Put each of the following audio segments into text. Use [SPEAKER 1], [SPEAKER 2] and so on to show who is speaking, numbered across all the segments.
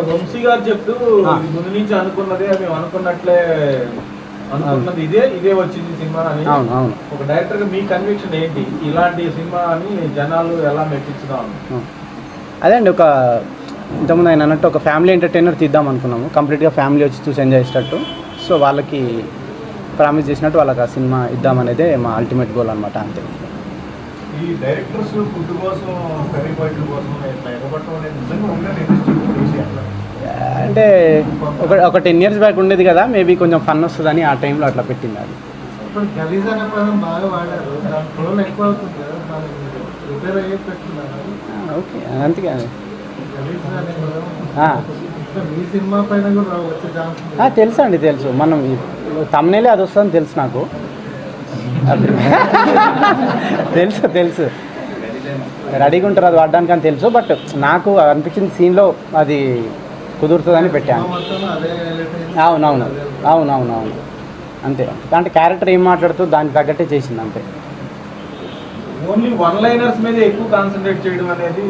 [SPEAKER 1] వంశీ గారు చెప్తూ ముందు నుంచి అనుకున్నదే మేము అనుకున్నట్లే అనుకున్నది ఇదే వచ్చింది సినిమా అని. ఒక డైరెక్టర్ గా మీ కన్విక్షన్ ఏంటి ఇలాంటి సినిమా అని జనాలు ఎలా మెప్పించుదాం?
[SPEAKER 2] అదే అండి, ఒక ఇంతకుముందు ఆయన అన్నట్టు ఒక ఫ్యామిలీ ఎంటర్టైనర్ తీద్దాం అనుకున్నాము, కంప్లీట్గా ఫ్యామిలీ వచ్చి చూసి ఎంజాయ్ చేసేటట్టు. సో వాళ్ళకి ప్రామిస్ చేసినట్టు వాళ్ళకి ఆ సినిమా ఇద్దామనేదే మా అల్టిమేట్ గోల్ అనమాట. అంతే.
[SPEAKER 1] ఈ డైరెక్టర్స్ ఫుడ్ కోసం కర్రీ పాయింట్ల కోసం
[SPEAKER 2] అంటే ఒక 10 years బ్యాక్ ఉండేది కదా, మేబీ కొంచెం ఫన్ వస్తుందని ఆ టైంలో అట్లా పెట్టింది అది. ఓకే, అందుకే తెలుసు అండి, తెలుసు. మనం తమ్మునేలే అది వస్తుందని తెలుసు నాకు. తెలుసు రెడీగా ఉంటారు అది వాడడానికి అని తెలుసు. బట్ నాకు అనిపించింది సీన్లో అది కుదురుతుందని పెట్టాను. అవునవును అంతే. అంటే క్యారెక్టర్ ఏం మాట్లాడుతూ దానికి తగ్గట్టే చేసింది అంతే.
[SPEAKER 1] ఓన్లీ వన్ లైనర్స్ మీద ఎక్కువ కాన్సన్ట్రేట్ చేయడం అనేది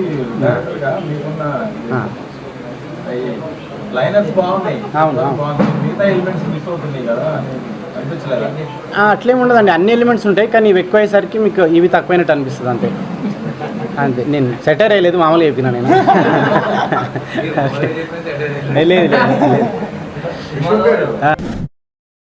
[SPEAKER 1] మీకున్న లైనర్స్ బాగున్నాయి. మిగతా ఎలిమెంట్స్ మిస్ అవుతున్నాయి కదా
[SPEAKER 2] అట్లేం ఉండదండి, అన్ని ఎలిమెంట్స్ ఉంటాయి. కానీ ఇవి ఎక్కువ అయ్యేసరికి మీకు ఇవి తక్కువైనట్టు అనిపిస్తుంది అంతే. నేను సెటర్ అయ్యలేదు, మామూలుగా చెప్పినా నేను. లేదు